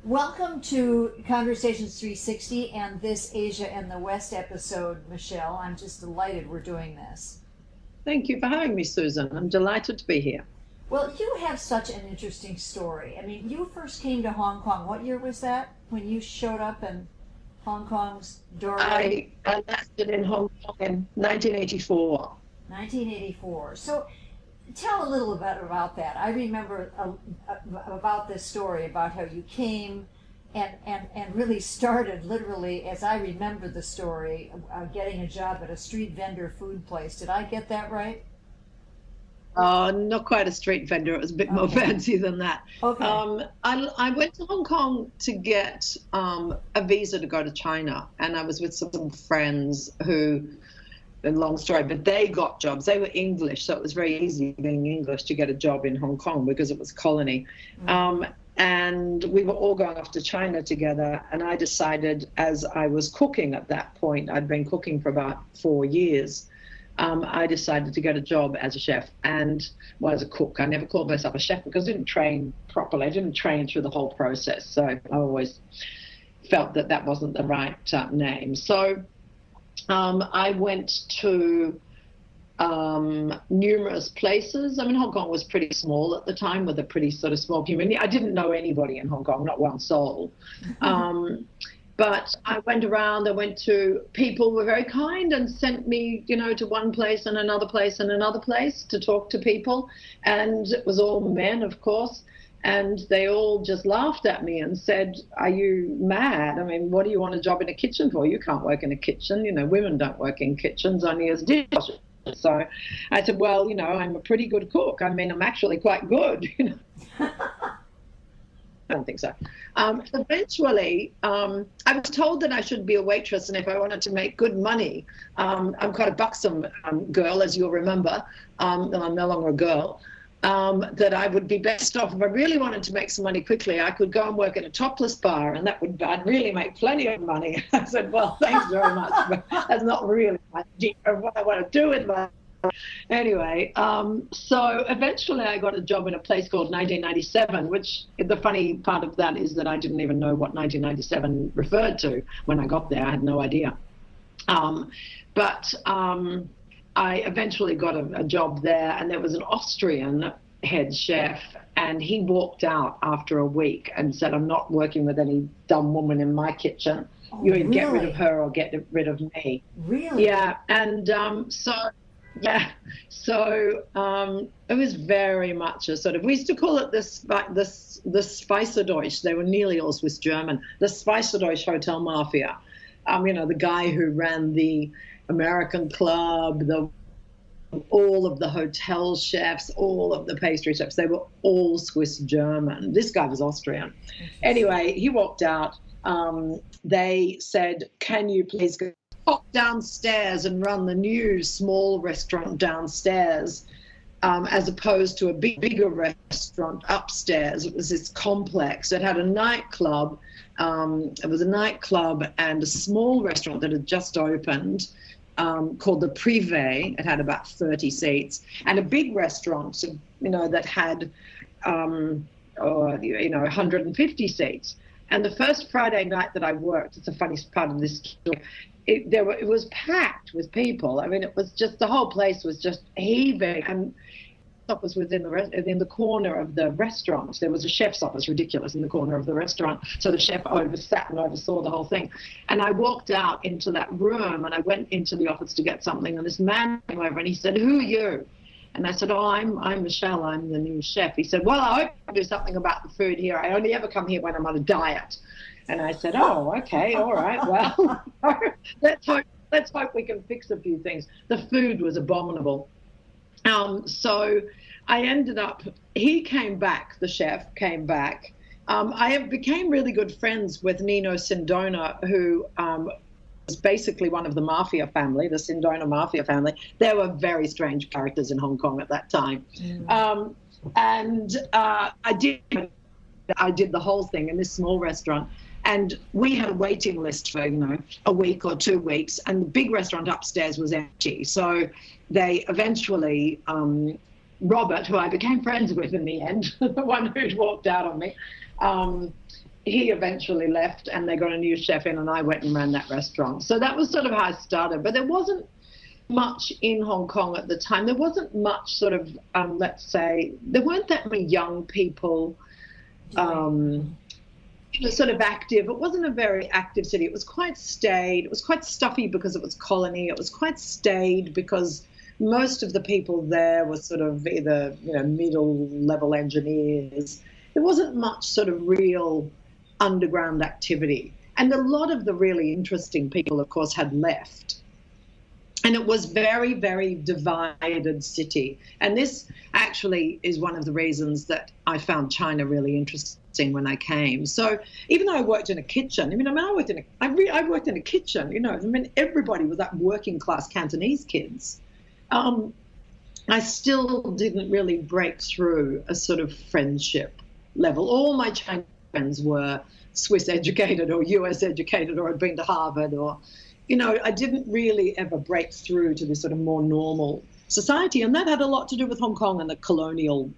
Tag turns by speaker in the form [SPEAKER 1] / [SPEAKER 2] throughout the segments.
[SPEAKER 1] Welcome to Conversations 360 and this Asia and the West episode, Michelle. I'm just delighted we're doing this.
[SPEAKER 2] Thank you for having me, Susan. I'm delighted to be here.
[SPEAKER 1] Well, you have such an interesting story. I mean, you first came to Hong Kong. What year was that when you showed up in Hong Kong's doorway?
[SPEAKER 2] I landed in Hong Kong in 1984.
[SPEAKER 1] 1984. So tell a little bit about that. I remember about this story, about how you came and really started, literally, as I remember the story, getting a job at a street vendor food place. Did I get that right?
[SPEAKER 2] Not quite a street vendor. It was a bit more fancy than that.
[SPEAKER 1] Okay.
[SPEAKER 2] I went to Hong Kong to get a visa to go to China, and I was with some friends who, a long story, but they got jobs. They were English, so it was very easy being English to get a job in Hong Kong because it was a colony. And we were all going off to China together, and I decided, as I was cooking at that point, I'd been cooking for about 4 years, I decided to get a job as a chef and as a cook. I never called myself a chef because I didn't train properly. I didn't train through the whole process, so I always felt that that wasn't the right name. So I went to numerous places. I mean, Hong Kong was pretty small at the time, with a pretty sort of small community. I didn't know anybody in Hong Kong, not one soul. But I went around, people were very kind and sent me, to one place and another place and another place to talk to people. And it was all men, of course. And they all just laughed at me and said, "Are you mad? I mean, what do you want a job in a kitchen for? You can't work in a kitchen. Women don't work in kitchens, only as dishwashers." So I said, "Well, I'm a pretty good cook. I mean, I'm actually quite good." I don't think so. Eventually, I was told that I should be a waitress, and if I wanted to make good money, I'm quite a buxom girl, as you'll remember. I'm no longer a girl. That I would be best off, if I really wanted to make some money quickly, I could go and work in a topless bar, and I'd really make plenty of money. I said, "Well, thanks very much, but that's not really my idea of what I want to do with my life." Anyway, so eventually I got a job in a place called 1997, which the funny part of that is that I didn't even know what 1997 referred to when I got there. I had no idea. But I eventually got a job there, and there was an Austrian head chef, and he walked out after a week and said, "I'm not working with any dumb woman in my kitchen. You either get rid of her or get rid of me."
[SPEAKER 1] Really?
[SPEAKER 2] Yeah, and it was very much a sort of, we used to call it the Schweizerdeutsch. They were nearly all Swiss German. The Schweizerdeutsch hotel mafia. The guy who ran the American club, all of the hotel chefs, all of the pastry chefs, they were all Swiss German. This guy was Austrian. Anyway, he walked out. They said, "Can you please go up downstairs and run the new small restaurant downstairs, as opposed to a bigger restaurant upstairs?" It was this complex. It had a nightclub. It was a nightclub and a small restaurant that had just opened, called the Privé. It had about 30 seats, and a big restaurant, that had, 150 seats. And the first Friday night that I worked, it's a funny part of this story, it was packed with people. I mean, it was just, the whole place was just heaving, and it was in the corner of the restaurant. There was a chef's office, ridiculous, in the corner of the restaurant. So the chef sat and oversaw the whole thing. And I walked out into that room, and I went into the office to get something, and this man came over and he said, "Who are you?" And I said, "Oh, I'm Michelle. I'm the new chef." He said, "Well, I hope you do something about the food here. I only ever come here when I'm on a diet." And I said, "Oh, okay, all right. Well, let's hope we can fix a few things." The food was abominable. So I ended up, he came back, the chef came back. I became really good friends with Nino Sindona, who was basically one of the mafia family, the Sindona mafia family. They were very strange characters in Hong Kong at that time. I did the whole thing in this small restaurant. And we had a waiting list for, a week or 2 weeks, and the big restaurant upstairs was empty. So they eventually, Robert, who I became friends with in the end, the one who'd walked out on me, he eventually left and they got a new chef in and I went and ran that restaurant. So that was sort of how I started. But there wasn't much in Hong Kong at the time. There wasn't much sort of, let's say, there weren't that many young people sort of active. It wasn't a very active city. It was quite staid. It was quite stuffy because it was colony. It was quite staid because most of the people there were sort of either, middle-level engineers. There wasn't much sort of real underground activity. And a lot of the really interesting people, of course, had left. And it was very, very divided city. And this actually is one of the reasons that I found China really interesting when I came. So even though I worked in a kitchen, I worked in a kitchen, everybody was like working class Cantonese kids. I still didn't really break through a sort of friendship level. All my Chinese friends were Swiss educated or US educated or had been to Harvard or, I didn't really ever break through to this sort of more normal society. And that had a lot to do with Hong Kong and the colonial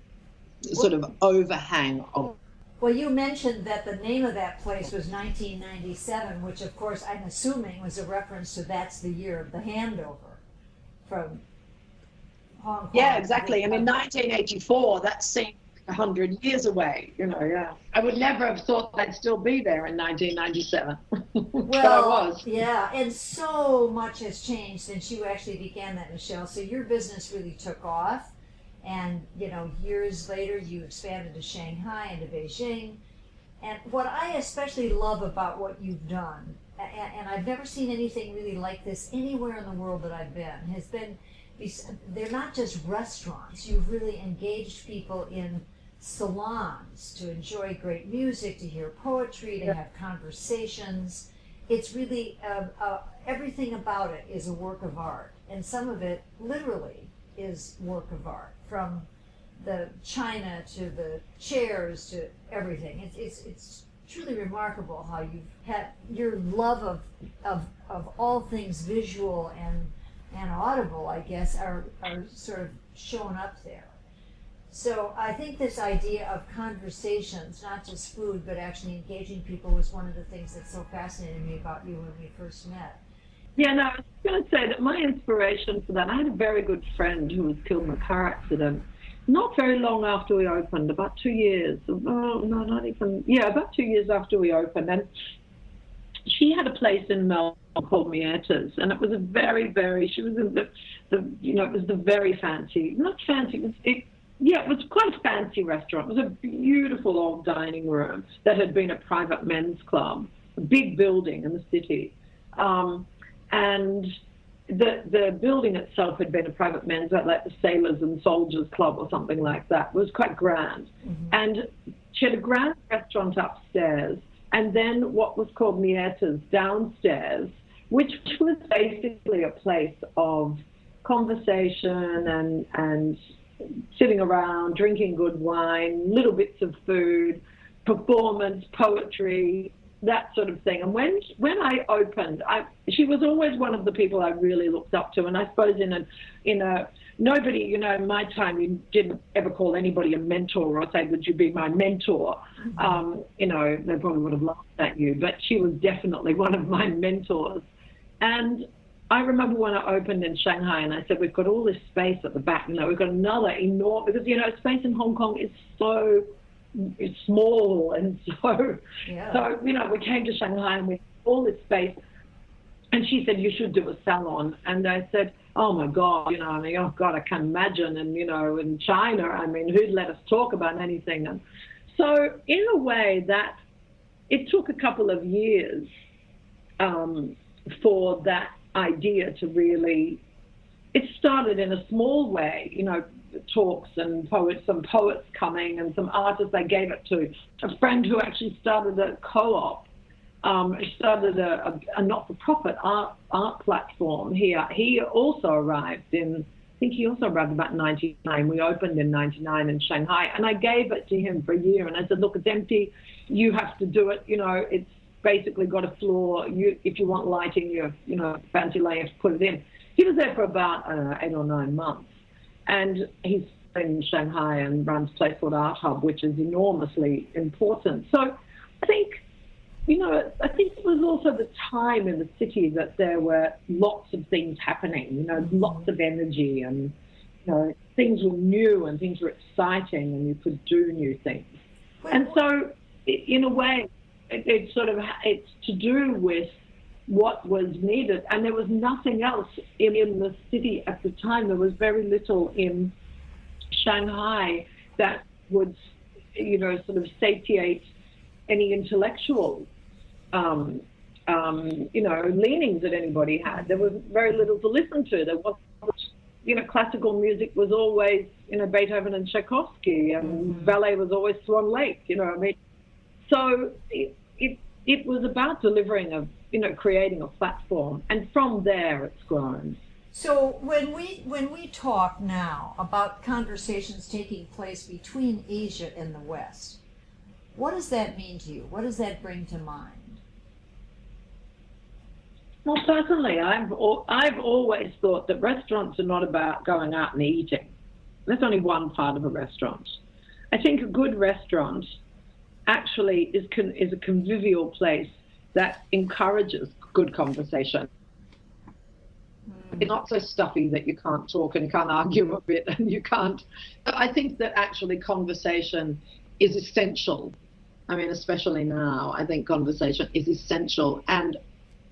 [SPEAKER 2] sort of overhang of.
[SPEAKER 1] Well, you mentioned that the name of that place was 1997, which of course I'm assuming was a reference to that's the year of the handover from Hong Kong.
[SPEAKER 2] Yeah, exactly. 1984, that seemed 100 years away, yeah. I would never have thought I'd still be there in 1997.
[SPEAKER 1] Well,
[SPEAKER 2] but I was.
[SPEAKER 1] Yeah, and so much has changed since you actually began that, Michelle. So your business really took off, and, years later you expanded to Shanghai and to Beijing. And what I especially love about what you've done, and I've never seen anything really like this anywhere in the world that I've been, has been, they're not just restaurants. You've really engaged people in salons to enjoy great music, to hear poetry, to have conversations. It's really, everything about it is a work of art. And some of it literally is work of art, from the china to the chairs to everything. It's truly remarkable how you've had your love of all things visual and audible, I guess, are sort of shown up there. So I think this idea of conversations, not just food, but actually engaging people, was one of the things that so fascinated me about you when we first met.
[SPEAKER 3] Yeah, no, I was going to say that my inspiration for that, I had a very good friend who was killed in a car accident not very long after we opened, about 2 years. About 2 years after we opened. And she had a place in Melbourne called Mietta's, and it was a very, very, she was in it was the very fancy, not fancy, it was quite a fancy restaurant. It was a beautiful old dining room that had been a private men's club, a big building in the city. And the building itself had been a private men's, like the Sailors and Soldiers Club or something like that. It was quite grand. Mm-hmm. And she had a grand restaurant upstairs, and then what was called Mietta's downstairs, which was basically a place of conversation and sitting around, drinking good wine, little bits of food, performance, poetry, that sort of thing. And when I opened, she was always one of the people I really looked up to. And I suppose nobody, in my time, you didn't ever call anybody a mentor or say, would you be my mentor? Mm-hmm. They probably would have laughed at you, but she was definitely one of my mentors. And I remember when I opened in Shanghai and I said, we've got all this space at the back, we've got another enormous, because, space in Hong Kong is it's small, and so we came to Shanghai and we had all this space, and she said, you should do a salon. And I said, oh my God, oh God, I can't imagine. And, in China, who'd let us talk about anything? And so in a way that it took a couple of years for that idea to really, it started in a small way, talks and some poets coming and some artists. I gave it to a friend who actually started a co-op. He started a not-for-profit art platform here. He also arrived about 99. We opened in 99 in Shanghai, and I gave it to him for a year. And I said, look, it's empty. You have to do it. It's basically got a floor. If you want lighting, fancy lighting, you have to put it in. He was there for about 8 or 9 months. And he's in Shanghai and runs a place called Art Hub, which is enormously important. So I think I think it was also the time in the city that there were lots of things happening, lots of energy, and, things were new and things were exciting and you could do new things. And so, in a way, it's to do with what was needed. And there was nothing else in the city at the time. There was very little in Shanghai that would, sort of satiate any intellectual, leanings that anybody had. There was very little to listen to. There wasn't, classical music was always, Beethoven and Tchaikovsky, and ballet was always Swan Lake, So it was about delivering creating a platform, and from there it's grown.
[SPEAKER 1] So when we talk now about conversations taking place between Asia and the West, what does that mean to you? What does that bring to mind?
[SPEAKER 3] Well, personally, I've always thought that restaurants are not about going out and eating. That's only one part of a restaurant. I think a good restaurant actually is a convivial place that encourages good conversation. It's not so stuffy that you can't talk and you can't argue a bit and you can't. I think that actually conversation is essential. I mean, especially now, I think conversation is essential. And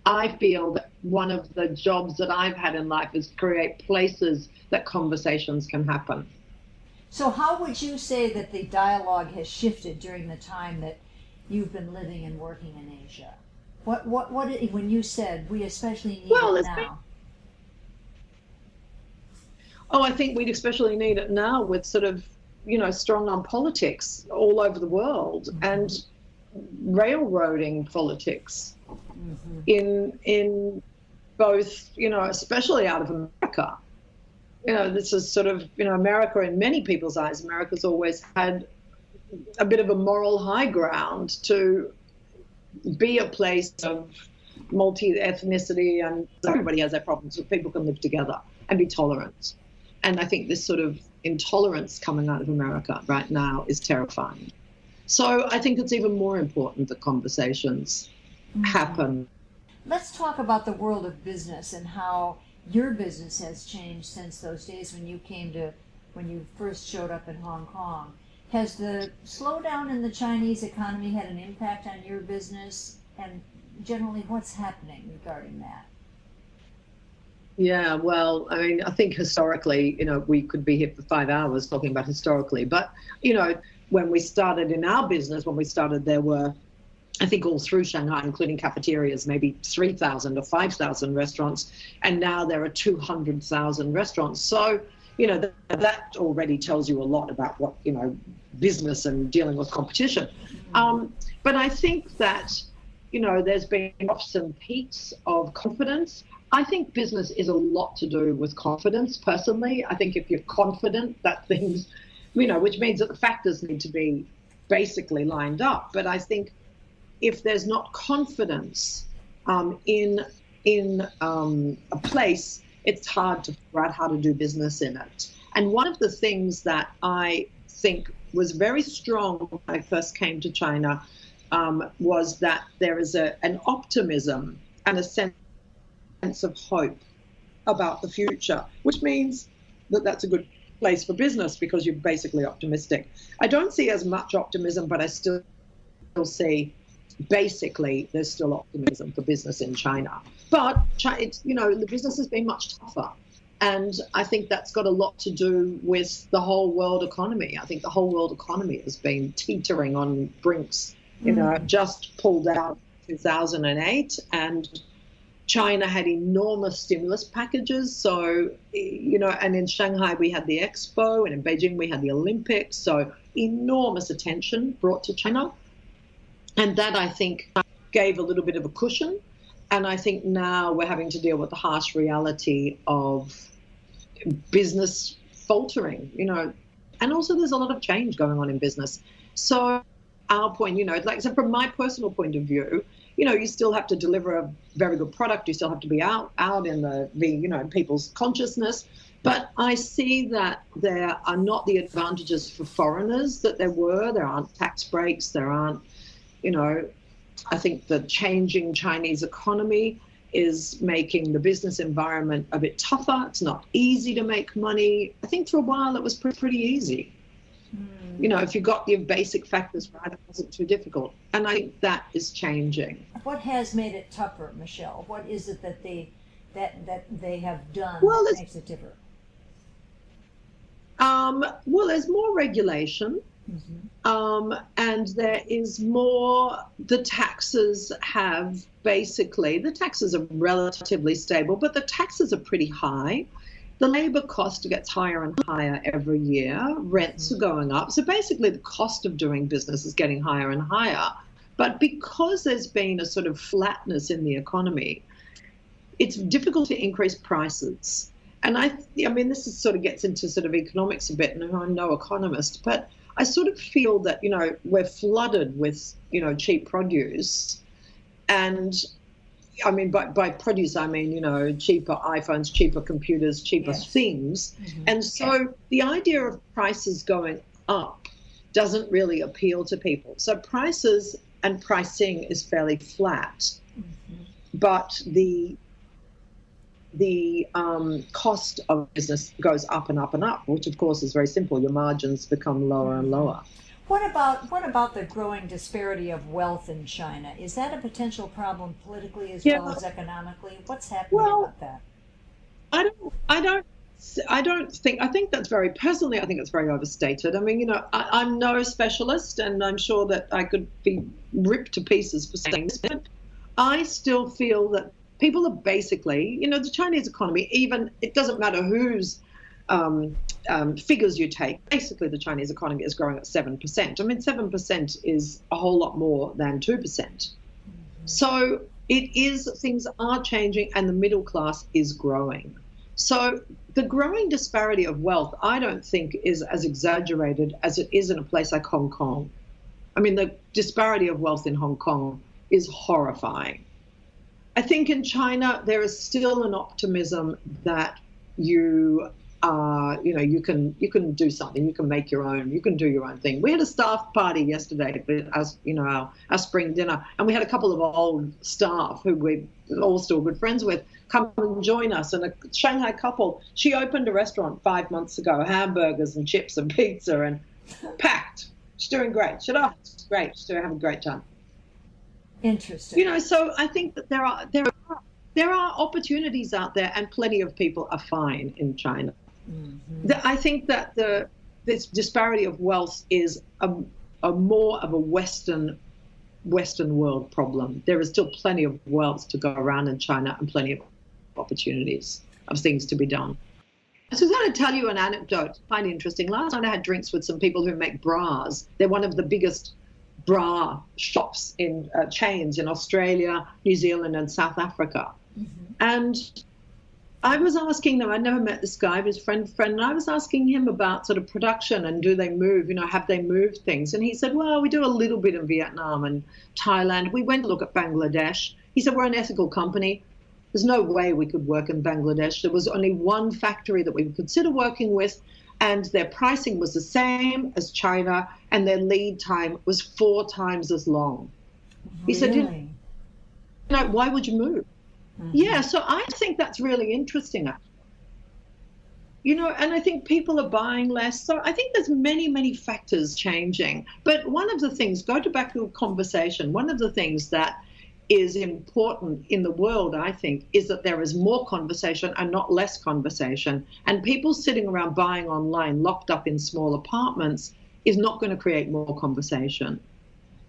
[SPEAKER 3] I feel that one of the jobs that I've had in life is create places that conversations can happen.
[SPEAKER 1] So how would you say that the dialogue has shifted during the time that you've been living and working in Asia? What when you said we especially need it now?
[SPEAKER 2] I think we'd especially need it now with sort of, strong on politics all over the world, and railroading politics in both, especially out of America. This is sort of, America in many people's eyes, America's always had a bit of a moral high ground to be a place of multi-ethnicity, and everybody has their problems, so people can live together and be tolerant. And I think this sort of intolerance coming out of America right now is terrifying. So I think it's even more important that conversations happen.
[SPEAKER 1] Let's talk about the world of business and how your business has changed since those days when you first showed up in Hong Kong. Has the slowdown in the Chinese economy had an impact on your business? And generally, what's happening regarding that?
[SPEAKER 2] Yeah, well, I mean, I think historically, we could be here for 5 hours talking about historically. But, when we started in our business, there were, I think all through Shanghai, including cafeterias, maybe 3,000 or 5,000 restaurants. And now there are 200,000 restaurants. So, that already tells you a lot about what, business and dealing with competition. But I think that, there's been ups and peaks of confidence. I think business is a lot to do with confidence, personally. I think if you're confident that things, which means that the factors need to be basically lined up. But I think if there's not confidence in a place, it's hard to figure out how to do business in it. And one of the things that I think was very strong when I first came to China was that there is an optimism and a sense of hope about the future, which means that that's a good place for business because you're basically optimistic. I don't see as much optimism, but I still see basically there's still optimism for business in China. But it's, the business has been much tougher. And I think that's got a lot to do with the whole world economy. I think the whole world economy has been teetering on brinks, just pulled out in 2008, and China had enormous stimulus packages. So, and in Shanghai we had the Expo, and in Beijing we had the Olympics. So enormous attention brought to China. And that, I think, gave a little bit of a cushion. And I think now we're having to deal with the harsh reality of business faltering, and also there's a lot of change going on in business. So our point, so from my personal point of view, you still have to deliver a very good product. You still have to be out in the people's consciousness. But I see that there are not the advantages for foreigners that there were. There aren't tax breaks. There aren't, I think the changing Chinese economy is making the business environment a bit tougher. It's not easy to make money. I think for a while it was pretty easy. You know, if you got your basic factors right, it wasn't too difficult. And I think that is changing.
[SPEAKER 1] What has made it tougher, Michelle? What is it that they have done that makes it different?
[SPEAKER 2] Well, there's more regulation. And there is more, the taxes are relatively stable, but the taxes are pretty high. The labor cost gets higher and higher every year. Rents are going up. So basically the cost of doing business is getting higher and higher. But because there's been a sort of flatness in the economy, it's difficult to increase prices. And I mean, this is sort of gets into sort of economics a bit, and I'm no economist, but I sort of feel that, you know, we're flooded with, you know, cheap produce. And I mean, by produce, I mean, you know, cheaper iPhones, cheaper computers, cheaper things. And so the idea of prices going up doesn't really appeal to people. So prices and pricing is fairly flat. But the cost of business goes up and up and up, which of course is very simple. Your margins become lower and lower.
[SPEAKER 1] What about the growing disparity of wealth in China? Is that a potential problem politically as well as economically? What's happening about that?
[SPEAKER 2] I think that's very, personally, I think it's very overstated. I mean, you know, I'm no specialist, and I'm sure that I could be ripped to pieces for saying this, but I still feel that people are basically, you know, the Chinese economy, even, it doesn't matter whose figures you take, basically the Chinese economy is growing at 7%. I mean, 7% is a whole lot more than 2%. So things are changing, and the middle class is growing. So the growing disparity of wealth, I don't think is as exaggerated as it is in a place like Hong Kong. I mean, the disparity of wealth in Hong Kong is horrifying. I think in China, there is still an optimism that you can do something, you can make your own, you can do your own thing. We had a staff party yesterday, as you know, our spring dinner, and we had a couple of old staff who we're all still good friends with come and join us. And a Shanghai couple, she opened a restaurant 5 months ago, hamburgers and chips and pizza, and packed. She's doing great. She's great. She's having a great time.
[SPEAKER 1] Interesting.
[SPEAKER 2] You know, so I think that there are opportunities out there, and plenty of people are fine in China. I think that this disparity of wealth is a more of a Western world problem. There is still plenty of wealth to go around in China, and plenty of opportunities of things to be done. So I was going to tell you an anecdote I find interesting. Last night I had drinks with some people who make bras. They're one of the biggest bra shops in chains in Australia, New Zealand, and South Africa. And I was asking them, I'd never met this guy, his friend, and I was asking him about sort of production and do they move, you know, have they moved things? And he said, well, we do a little bit in Vietnam and Thailand. We went to look at Bangladesh. He said, we're an ethical company. There's no way we could work in Bangladesh. There was only one factory that we would consider working with, and their pricing was the same as China, and their lead time was 4 times as long. He said, you know, why would you move? Yeah, so I think that's really interesting. You know, and I think people are buying less. So I think there's many, many factors changing. But one of the things, back to a conversation, one of the things that is important in the world, I think, is that there is more conversation and not less conversation. And people sitting around buying online, locked up in small apartments, is not going to create more conversation.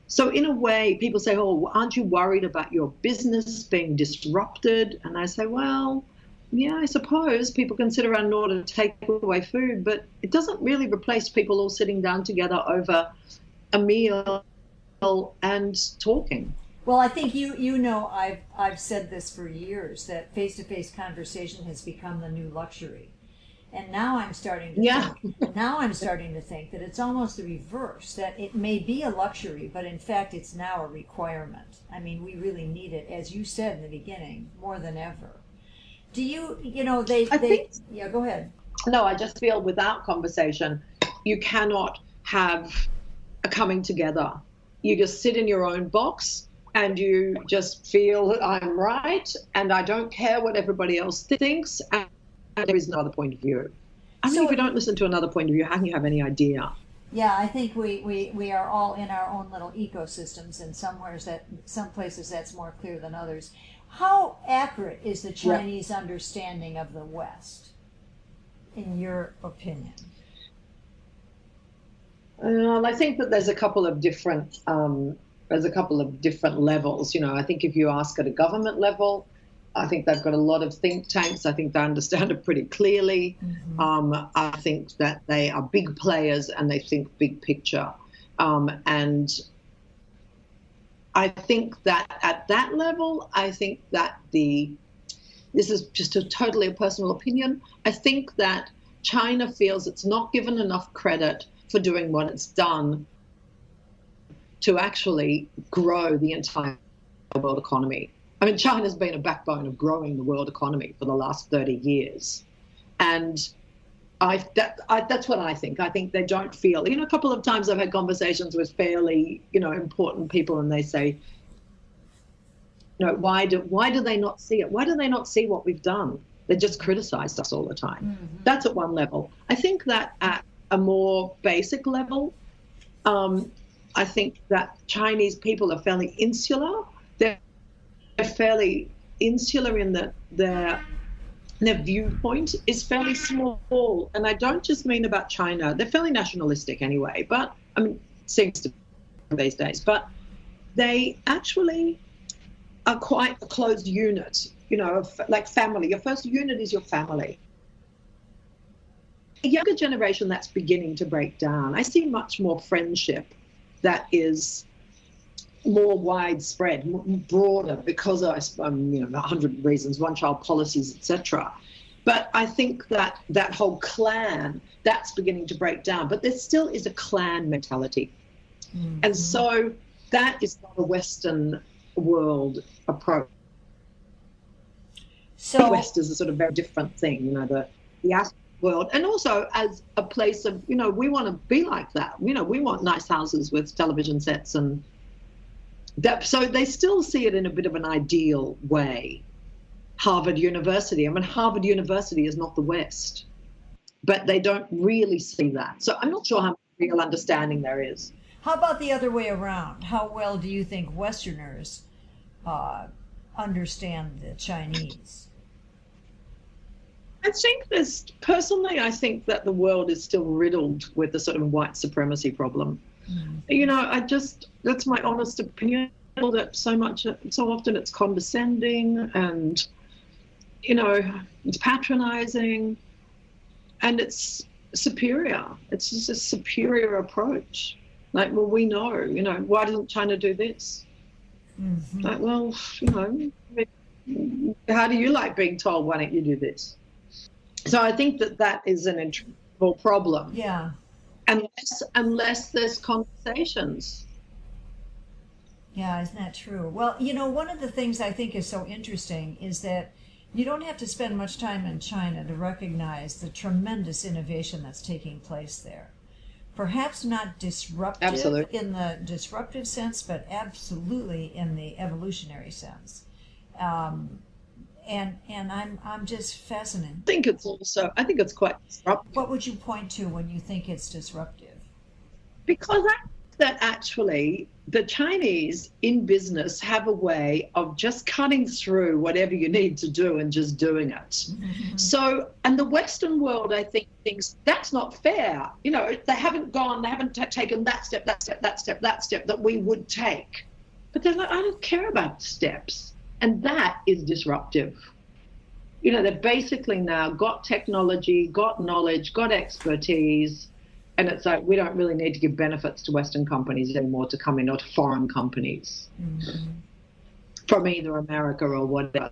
[SPEAKER 2] So in a way, people say, oh, aren't you worried about your business being disrupted? And I say, well, yeah, I suppose people can sit around in order to take away food, but it doesn't really replace people all sitting down together over a meal and talking.
[SPEAKER 1] Well, I think you know I've said this for years, that face-to-face conversation has become the new luxury. And now I'm starting to think that it's almost the reverse, that it may be a luxury, but in fact it's now a requirement. I mean, we really need it, as you said in the beginning, more than ever. Do you know, yeah, go ahead.
[SPEAKER 2] No, I just feel without conversation, you cannot have a coming together. You just sit in your own box and you just feel that I'm right and I don't care what everybody else thinks, and there is no other point of view. I mean, if you don't listen to another point of view, how can you have any idea?
[SPEAKER 1] Yeah, I think we are all in our own little ecosystems, and some places that's more clear than others. How accurate is the Chinese understanding of the West, in your opinion?
[SPEAKER 2] I think that there's a couple of different levels. You know, I think if you ask at a government level, I think they've got a lot of think tanks. I think they understand it pretty clearly. I think that they are big players and they think big picture. And I think that at that level, I think that this is just totally a personal opinion. I think that China feels it's not given enough credit for doing what it's done to actually grow the entire world economy. I mean, China's been a backbone of growing the world economy for the last 30 years. And that's what I think. I think they don't feel, a couple of times I've had conversations with fairly, important people, and they say, why do they not see it? Why do they not see what we've done? They just criticize us all the time. Mm-hmm. That's at one level. I think that at a more basic level, I think that Chinese people are fairly insular. They're fairly insular in that their viewpoint is fairly small. And I don't just mean about China. They're fairly nationalistic anyway, but I mean, seems to be these days. But they actually are quite a closed unit, like family. Your first unit is your family. The younger generation, that's beginning to break down. I see much more friendship that is more widespread, broader, because of 100 reasons, one-child policies, etc. But I think that whole clan, that's beginning to break down. But there still is a clan mentality. Mm-hmm. And so that is not a Western world approach. So the West is a sort of very different thing, the African world, and also as a place of, we want to be like that. We want nice houses with television sets and that. So they still see it in a bit of an ideal way. Harvard University. I mean, Harvard University is not the West, but they don't really see that. So I'm not sure how much real understanding there is.
[SPEAKER 1] How about the other way around? How well do you think Westerners understand the Chinese?
[SPEAKER 2] I think I think that the world is still riddled with the sort of white supremacy problem. Mm-hmm. That's my honest opinion, that so often it's condescending and, it's patronizing and it's superior. It's just a superior approach. Like, well, we know, why doesn't China do this? Mm-hmm. Like, well, how do you like being told, why don't you do this? So I think that is an intractable problem.
[SPEAKER 1] Yeah.
[SPEAKER 2] Unless there's conversations.
[SPEAKER 1] Yeah, isn't that true? Well, one of the things I think is so interesting is that you don't have to spend much time in China to recognize the tremendous innovation that's taking place there. Perhaps not disruptive
[SPEAKER 2] Absolutely.
[SPEAKER 1] In the disruptive sense, but absolutely in the evolutionary sense. And I'm just fascinated.
[SPEAKER 2] I think it's quite disruptive.
[SPEAKER 1] What would you point to when you think it's disruptive?
[SPEAKER 2] Because that actually the Chinese in business have a way of just cutting through whatever you need to do and just doing it. Mm-hmm. So, and the Western world, I think, thinks that's not fair. They haven't taken that step that we would take. But they're like, I don't care about steps. And that is disruptive. They've basically now got technology, got knowledge, got expertise, and it's like, we don't really need to give benefits to Western companies anymore to come in, or to foreign companies, mm-hmm. from either America or whatever.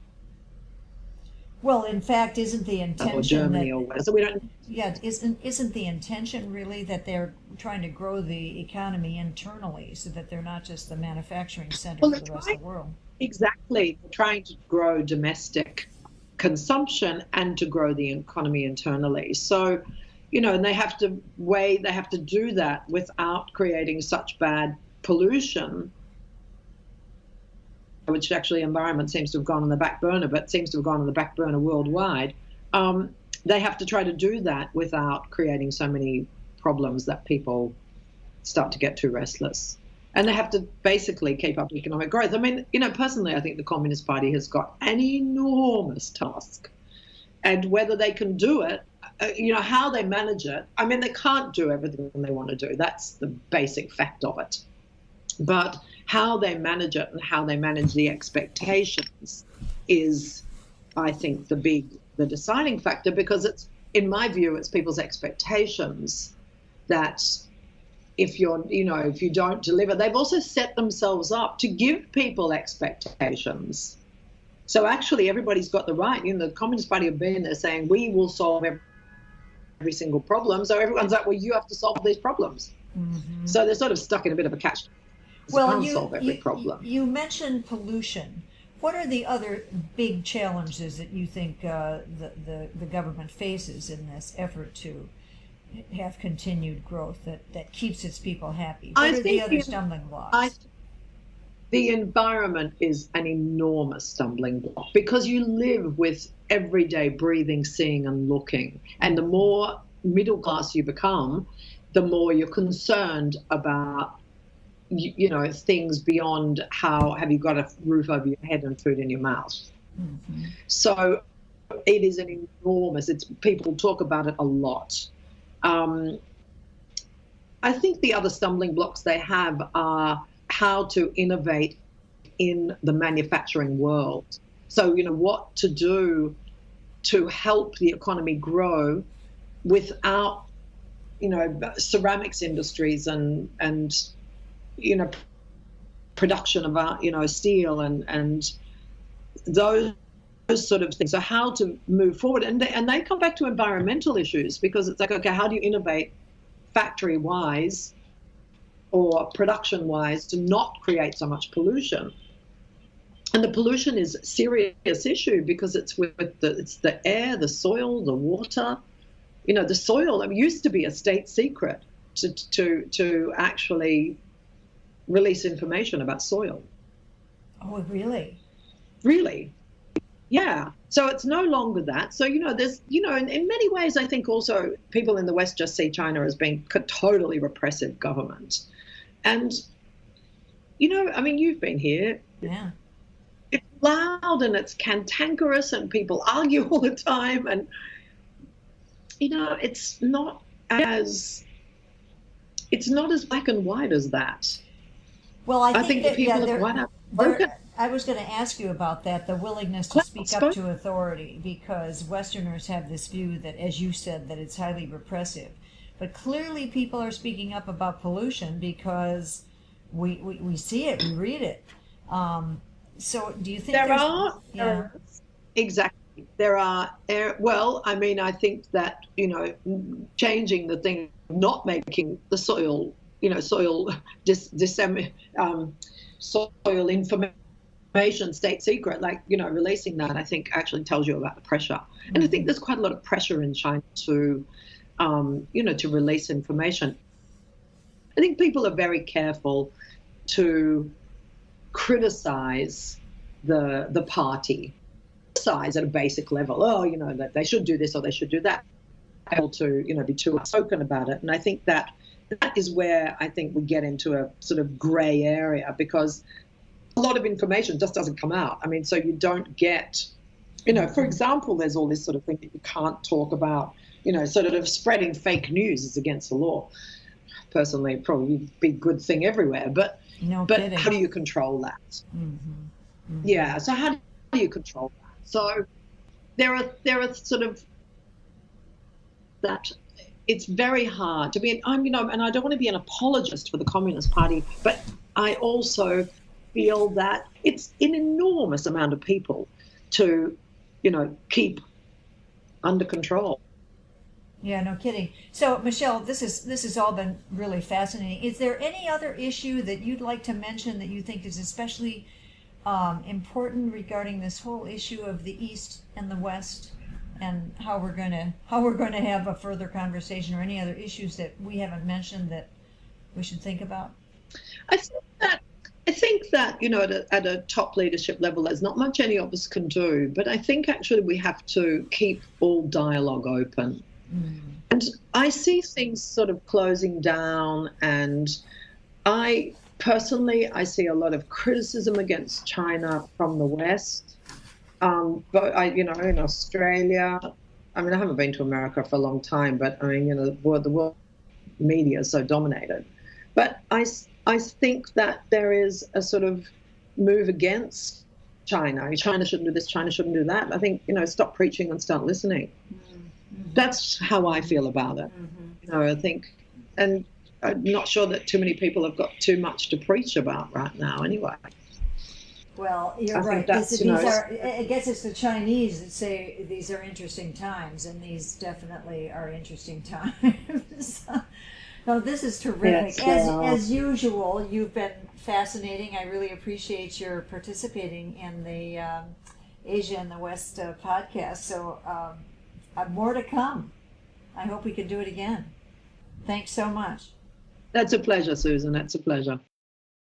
[SPEAKER 1] Well, in fact, isn't the intention
[SPEAKER 2] or Germany or whatever. So we don't.
[SPEAKER 1] Yeah, isn't the intention really that they're trying to grow the economy internally, so that they're not just the manufacturing center for the rest of the world?
[SPEAKER 2] Exactly, they're trying to grow domestic consumption and to grow the economy internally. So, and they have to do that without creating such bad pollution which actually environment seems to have gone on the back burner, but seems to have gone on the back burner worldwide. They have to try to do that without creating so many problems that people start to get too restless. And they have to basically keep up economic growth. I mean, personally, I think the Communist Party has got an enormous task. And whether they can do it, how they manage it, I mean, they can't do everything they want to do. That's the basic fact of it. But how they manage it and how they manage the expectations is, I think, the deciding factor, because it's, in my view, it's people's expectations that if you don't deliver, they've also set themselves up to give people expectations. So actually everybody's got the right. The Communist Party have been there saying, we will solve every single problem. So everyone's like, well, you have to solve these problems. Mm-hmm. So they're sort of stuck in a bit of a catch.
[SPEAKER 1] Well,
[SPEAKER 2] solve every problem.
[SPEAKER 1] You mentioned pollution. What are the other big challenges that you think the government faces in this effort to have continued growth that keeps its people happy? What are the other stumbling blocks?
[SPEAKER 2] The environment is an enormous stumbling block, because you live with everyday breathing, seeing and looking. And the more middle class you become, the more you're concerned about things beyond have you got a roof over your head and food in your mouth. Mm-hmm. So it is an enormous, people talk about it a lot. I think the other stumbling blocks they have are how to innovate in the manufacturing world. So, what to do to help the economy grow without, ceramics industries and production of steel and those sort of things. So how to move forward, and they come back to environmental issues, because it's like, okay, how do you innovate factory wise or production wise to not create so much pollution? And the pollution is a serious issue, because it's it's the air, the soil, the water. The soil, it used to be a state secret to actually release information about soil.
[SPEAKER 1] Oh, really?
[SPEAKER 2] Really? Yeah. So it's no longer that. So, there's, in many ways, I think also people in the West just see China as being a totally repressive government. And, I mean, you've been here.
[SPEAKER 1] Yeah.
[SPEAKER 2] It's loud and it's cantankerous and people argue all the time. And, it's not as black and white as that.
[SPEAKER 1] Well, I think that,
[SPEAKER 2] people are quite outspoken.
[SPEAKER 1] I was going to ask you about that, the willingness to speak up to authority, because Westerners have this view that, as you said, that it's highly repressive. But clearly people are speaking up about pollution because we see it, we read it. So do you think
[SPEAKER 2] exactly. There are, I mean, I think that, changing the thing, not making the soil, soil information state secret, releasing that, I think actually tells you about the pressure. Mm-hmm. And I think there's quite a lot of pressure in China to, to release information. I think people are very careful to criticize the party, criticize at a basic level. That they should do this or they should do that. Able to, be too outspoken about it. And I think that is where I think we get into a sort of grey area, because a lot of information just doesn't come out. I mean, so you don't get, for example, there's all this sort of thing that you can't talk about, sort of spreading fake news is against the law. Personally, probably be a good thing everywhere, but how do you control that? Mm-hmm. Mm-hmm. Yeah, so how do you control that? So there are sort of that it's very hard to be, and I don't want to be an apologist for the Communist Party, but I also feel that it's an enormous amount of people to, keep under control.
[SPEAKER 1] Yeah, no kidding. So, Michelle, this has all been really fascinating. Is there any other issue that you'd like to mention that you think is especially important regarding this whole issue of the East and the West, and how we're going to have a further conversation, or any other issues that we haven't mentioned that we should think about?
[SPEAKER 2] I think that
[SPEAKER 4] I think that, at a top leadership level, there's not much any of us can do. But I think actually we have to keep all dialogue open. And I see things sort of closing down. And I see a lot of criticism against China from the West. But in Australia, I mean, I haven't been to America for a long time, but I mean, the world media is so dominated. But I think that there is a sort of move against China. China shouldn't do this, China shouldn't do that. I think, stop preaching and start listening. That's how I feel about it. I think, and I'm not sure that too many people have got too much to preach about right now anyway.
[SPEAKER 1] Well, you're right. I guess it's the Chinese that say these are interesting times, and these definitely are interesting times. No, this is terrific.
[SPEAKER 3] Yes,
[SPEAKER 1] as usual, you've been fascinating. I really appreciate your participating in the Asia and the West podcast. So more to come. I hope we can do it again. Thanks so much.
[SPEAKER 4] That's a pleasure, Susan. That's a pleasure.